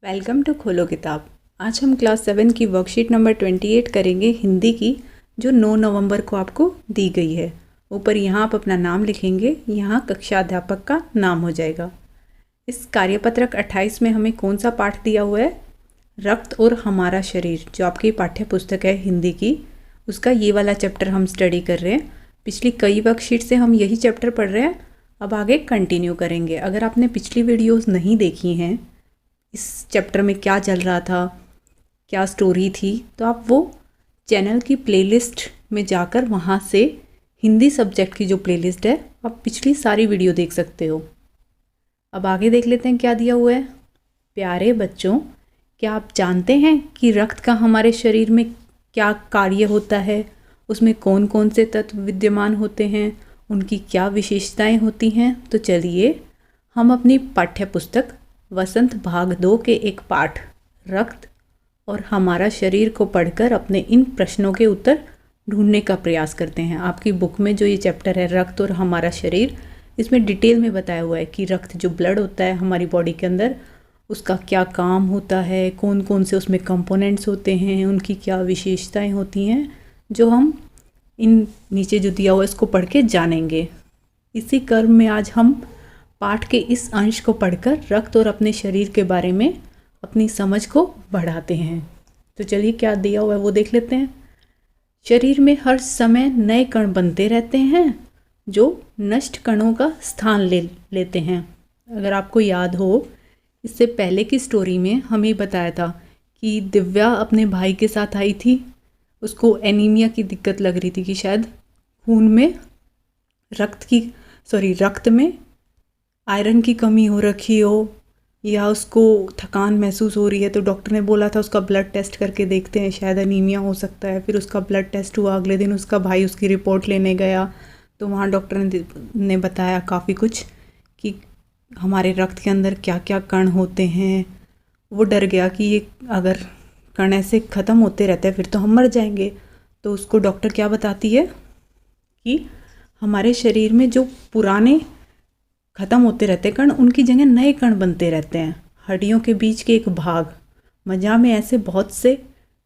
Welcome to खोलो किताब। आज हम क्लास 7 की वर्कशीट नंबर 28 करेंगे हिंदी की, जो 9 नवंबर को आपको दी गई है। ऊपर यहाँ आप अपना नाम लिखेंगे, यहाँ कक्षा अध्यापक का नाम हो जाएगा। इस कार्यपत्रक 28 में हमें कौन सा पाठ दिया हुआ है? रक्त और हमारा शरीर, जो आपकी पाठ्य पुस्तक है हिंदी की, उसका ये वाला चैप्टर हम स्टडी कर रहे हैं। पिछली कई वर्कशीट से हम यही चैप्टर पढ़ रहे हैं, अब आगे कंटिन्यू करेंगे। अगर आपने पिछली वीडियोज़ नहीं देखी हैं, इस चैप्टर में क्या चल रहा था, क्या स्टोरी थी, तो आप वो चैनल की प्लेलिस्ट में जाकर वहाँ से हिंदी सब्जेक्ट की जो प्लेलिस्ट है, आप पिछली सारी वीडियो देख सकते हो। अब आगे देख लेते हैं क्या दिया हुआ है। प्यारे बच्चों, क्या आप जानते हैं कि रक्त का हमारे शरीर में क्या कार्य होता है? उसमें कौन कौन से तत्व विद्यमान होते हैं, उनकी क्या विशेषताएं होती हैं? तो चलिए हम अपनी पाठ्य पुस्तक वसंत भाग 2 के एक पाठ रक्त और हमारा शरीर को पढ़कर अपने इन प्रश्नों के उत्तर ढूंढने का प्रयास करते हैं। आपकी बुक में जो ये चैप्टर है रक्त और हमारा शरीर, इसमें डिटेल में बताया हुआ है कि रक्त जो ब्लड होता है हमारी बॉडी के अंदर, उसका क्या काम होता है, कौन कौन से उसमें कंपोनेंट्स होते हैं, उनकी क्या विशेषताएं होती हैं, जो हम इन नीचे जो दिया हुआ है इसको पढ़ के जानेंगे। इसी क्रम में आज हम पाठ के इस अंश को पढ़कर रक्त और अपने शरीर के बारे में अपनी समझ को बढ़ाते हैं। तो चलिए क्या दिया हुआ है वो देख लेते हैं। शरीर में हर समय नए कण बनते रहते हैं जो नष्ट कणों का स्थान लेते हैं। अगर आपको याद हो, इससे पहले की स्टोरी में हमें बताया था कि दिव्या अपने भाई के साथ आई थी। उसको एनीमिया की दिक्कत लग रही थी कि शायद खून में रक्त में आयरन की कमी हो रखी हो, या उसको थकान महसूस हो रही है। तो डॉक्टर ने बोला था उसका ब्लड टेस्ट करके देखते हैं, शायद अनीमिया हो सकता है। फिर उसका ब्लड टेस्ट हुआ, अगले दिन उसका भाई उसकी रिपोर्ट लेने गया, तो वहाँ डॉक्टर ने बताया काफ़ी कुछ कि हमारे रक्त के अंदर क्या क्या कण होते हैं। वो डर गया कि ये अगर कण ऐसे ख़त्म होते रहते हैं फिर तो हम मर जाएंगे। तो उसको डॉक्टर क्या बताती है कि हमारे शरीर में जो पुराने ख़त्म होते रहते कण, उनकी जगह नए कण बनते रहते हैं। हड्डियों के बीच के एक भाग मज्जा में ऐसे बहुत से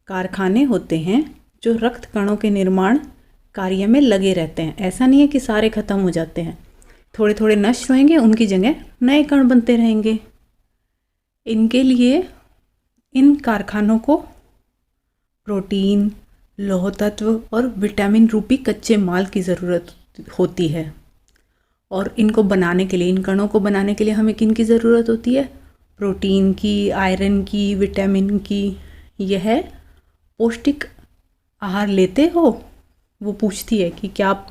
कारखाने होते हैं जो रक्त कणों के निर्माण कार्य में लगे रहते हैं। ऐसा नहीं है कि सारे ख़त्म हो जाते हैं, थोड़े थोड़े नष्ट होंगे, उनकी जगह नए कण बनते रहेंगे। इनके लिए इन कारखानों को प्रोटीन, लौह तत्व और विटामिन रूपी कच्चे माल की ज़रूरत होती है। और इनको बनाने के लिए, इन कणों को बनाने के लिए हमें किन की ज़रूरत होती है? प्रोटीन की, आयरन की, विटामिन की। यह पौष्टिक आहार लेते हो? वो पूछती है कि क्या आप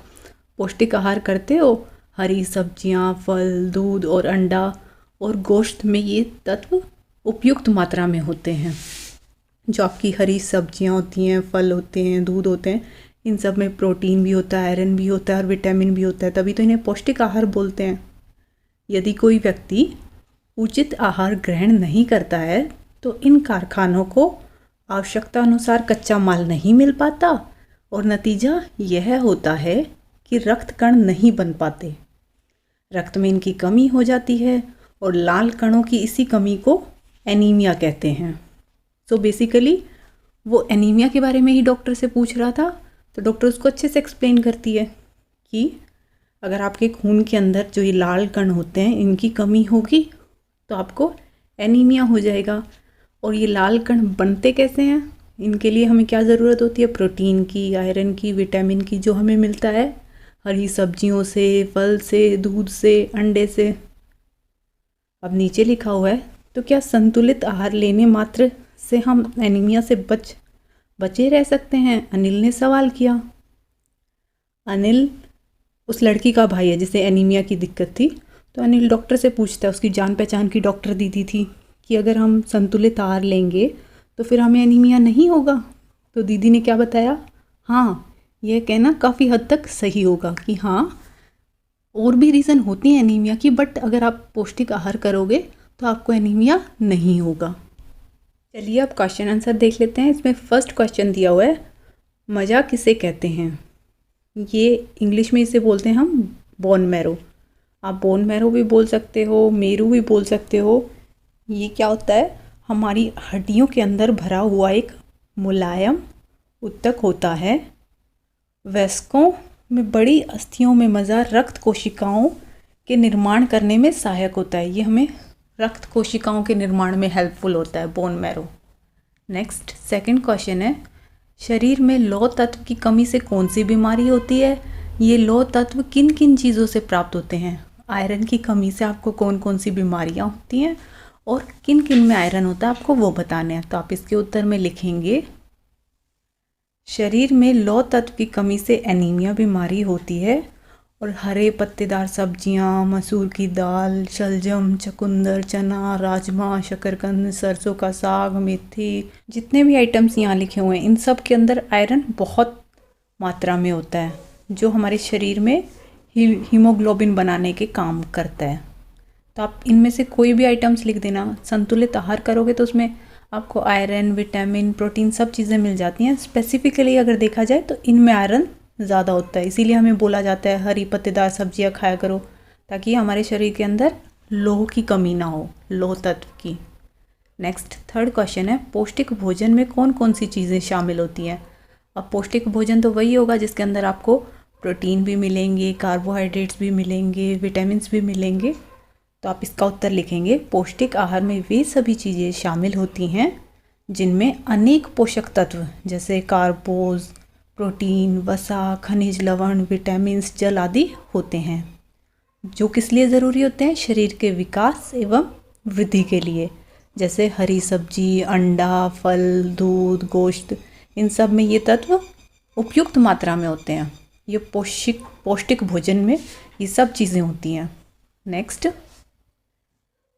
पौष्टिक आहार करते हो? हरी सब्जियां, फल, दूध और अंडा और गोश्त में ये तत्व उपयुक्त मात्रा में होते हैं। जो आपकी हरी सब्जियां होती हैं, फल होते हैं, दूध होते हैं, इन सब में प्रोटीन भी होता है, आयरन भी होता है और विटामिन भी होता है, तभी तो इन्हें पौष्टिक आहार बोलते हैं। यदि कोई व्यक्ति उचित आहार ग्रहण नहीं करता है तो इन कारखानों को आवश्यकता अनुसार कच्चा माल नहीं मिल पाता और नतीजा यह होता है कि रक्त कण नहीं बन पाते, रक्त में इनकी कमी हो जाती है और लाल कणों की इसी कमी को एनीमिया कहते हैं। सो बेसिकली वो एनीमिया के बारे में ही डॉक्टर से पूछ रहा था, तो डॉक्टर उसको अच्छे से एक्सप्लेन करती है कि अगर आपके खून के अंदर जो ये लाल कण होते हैं इनकी कमी होगी तो आपको एनीमिया हो जाएगा। और ये लाल कण बनते कैसे हैं? इनके लिए हमें क्या ज़रूरत होती है? प्रोटीन की, आयरन की, विटामिन की, जो हमें मिलता है हरी सब्जियों से, फल से, दूध से, अंडे से। अब नीचे लिखा हुआ है, तो क्या संतुलित आहार लेने मात्र से हम एनीमिया से बचे रह सकते हैं? अनिल ने सवाल किया। अनिल उस लड़की का भाई है जिसे एनीमिया की दिक्कत थी। तो अनिल डॉक्टर से पूछता है, उसकी जान पहचान की डॉक्टर दीदी थी, कि अगर हम संतुलित आहार लेंगे तो फिर हमें एनीमिया नहीं होगा? तो दीदी ने क्या बताया, हाँ, यह कहना काफ़ी हद तक सही होगा कि हाँ, और भी रीज़न होती हैं एनीमिया की, बट अगर आप पौष्टिक आहार करोगे तो आपको एनीमिया नहीं होगा। चलिए अब क्वेश्चन आंसर देख लेते हैं। इसमें फर्स्ट क्वेश्चन दिया हुआ है, मजा किसे कहते हैं? ये इंग्लिश में इसे बोलते हैं हम बोन मैरो। आप बोन मैरो भी बोल सकते हो, मेरू भी बोल सकते हो। ये क्या होता है? हमारी हड्डियों के अंदर भरा हुआ एक मुलायम ऊतक होता है। वयस्कों में बड़ी अस्थियों में मज़ा रक्त कोशिकाओं के निर्माण करने में सहायक होता है। ये हमें रक्त कोशिकाओं के निर्माण में हेल्पफुल होता है, bone marrow. Next second question है, शरीर में लौह तत्व की कमी से कौन सी बीमारी होती है? ये लौह तत्व किन किन चीज़ों से प्राप्त होते हैं? आयरन की कमी से आपको कौन कौन सी बीमारियां होती हैं और किन किन में आयरन होता है आपको वो बताने हैं। तो आप इसके उत्तर में लिखेंगे, शरीर में लौह तत्व की कमी से एनीमिया बीमारी होती है और हरे पत्तेदार सब्जियां, मसूर की दाल, शलजम, चुकंदर, चना, राजमा, शकरकंद, सरसों का साग, मेथी, जितने भी आइटम्स यहाँ लिखे हुए हैं इन सब के अंदर आयरन बहुत मात्रा में होता है, जो हमारे शरीर में हीमोग्लोबिन बनाने के काम करता है। तो आप इनमें से कोई भी आइटम्स लिख देना। संतुलित आहार करोगे तो उसमें आपको आयरन, विटामिन, प्रोटीन सब चीज़ें मिल जाती हैं। स्पेसिफिकली अगर देखा जाए तो इनमें आयरन ज़्यादा होता है, इसीलिए हमें बोला जाता है हरी पत्तेदार सब्जियां खाया करो, ताकि हमारे शरीर के अंदर लौह की कमी ना हो, लौह तत्व की। नेक्स्ट थर्ड क्वेश्चन है, पौष्टिक भोजन में कौन कौन सी चीज़ें शामिल होती हैं? अब पौष्टिक भोजन तो वही होगा जिसके अंदर आपको प्रोटीन भी मिलेंगे, कार्बोहाइड्रेट्स भी मिलेंगे, विटामिन्स भी मिलेंगे। तो आप इसका उत्तर लिखेंगे, पौष्टिक आहार में वे सभी चीज़ें शामिल होती हैं जिनमें अनेक पोषक तत्व जैसे कार्बोज, प्रोटीन, वसा, खनिज लवण, विटामिन्स, जल आदि होते हैं, जो किस लिए ज़रूरी होते हैं? शरीर के विकास एवं वृद्धि के लिए। जैसे हरी सब्जी, अंडा, फल, दूध, गोश्त, इन सब में ये तत्व उपयुक्त मात्रा में होते हैं। ये पौष्टिक भोजन में ये सब चीज़ें होती हैं। नेक्स्ट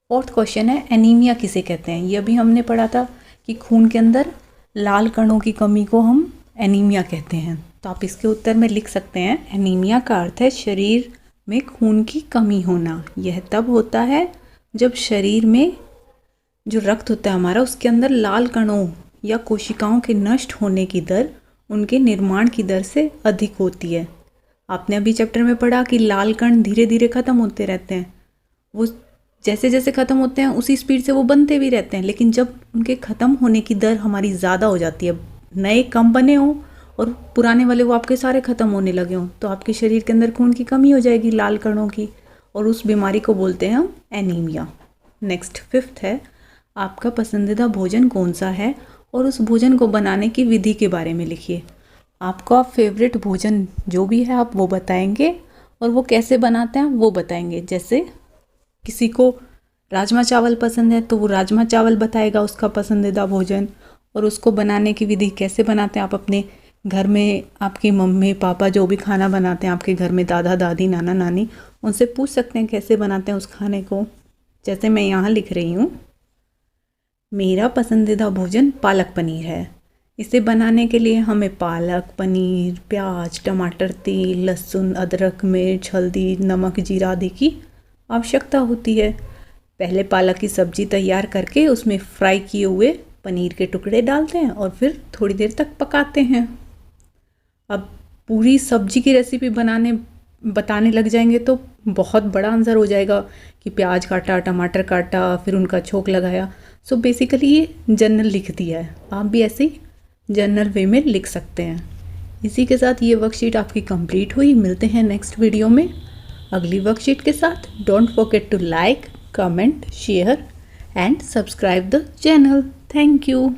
फोर्थ क्वेश्चन है, एनीमिया किसे कहते हैं? ये भी हमने पढ़ा था कि खून के अंदर लाल कणों की कमी को हम एनीमिया कहते हैं। तो आप इसके उत्तर में लिख सकते हैं, एनीमिया का अर्थ है शरीर में खून की कमी होना। यह तब होता है जब शरीर में जो रक्त होता है हमारा, उसके अंदर लाल कणों या कोशिकाओं के नष्ट होने की दर उनके निर्माण की दर से अधिक होती है। आपने अभी चैप्टर में पढ़ा कि लाल कण धीरे धीरे ख़त्म होते रहते हैं, वो जैसे जैसे ख़त्म होते हैं उसी स्पीड से वो बनते भी रहते हैं, लेकिन जब उनके ख़त्म होने की दर हमारी ज़्यादा हो जाती है, नए कम बने हों और पुराने वाले वो आपके सारे ख़त्म होने लगे हों, तो आपके शरीर के अंदर खून की कमी हो जाएगी लाल कणों की, और उस बीमारी को बोलते हैं हम एनीमिया। नेक्स्ट फिफ्थ है, आपका पसंदीदा भोजन कौन सा है और उस भोजन को बनाने की विधि के बारे में लिखिए। आपका फेवरेट भोजन जो भी है आप वो बताएंगे और वो कैसे बनाते हैं वो बताएंगे। जैसे किसी को राजमा चावल पसंद है तो वो राजमा चावल बताएगा उसका पसंदीदा भोजन, और उसको बनाने की विधि कैसे बनाते हैं आप अपने घर में, आपकी मम्मी पापा जो भी खाना बनाते हैं आपके घर में, दादा दादी, नाना नानी, उनसे पूछ सकते हैं कैसे बनाते हैं उस खाने को। जैसे मैं यहाँ लिख रही हूँ, मेरा पसंदीदा भोजन पालक पनीर है। इसे बनाने के लिए हमें पालक, पनीर, प्याज, टमाटर, तेल, लहसुन, अदरक, मिर्च, हल्दी, नमक, जीरा आदि की आवश्यकता होती है। पहले पालक की सब्जी तैयार करके उसमें फ्राई किए हुए पनीर के टुकड़े डालते हैं और फिर थोड़ी देर तक पकाते हैं। अब पूरी सब्जी की रेसिपी बताने लग जाएंगे तो बहुत बड़ा आंसर हो जाएगा कि प्याज काटा, टमाटर काटा, फिर उनका छोंक लगाया। सो बेसिकली ये जनरल लिख दिया है, आप भी ऐसे ही जनरल वे में लिख सकते हैं। इसी के साथ ये वर्कशीट आपकी कंप्लीट हुई। मिलते हैं नेक्स्ट वीडियो में अगली वर्कशीट के साथ। Don't forget to like, comment, share and subscribe the channel. Thank you.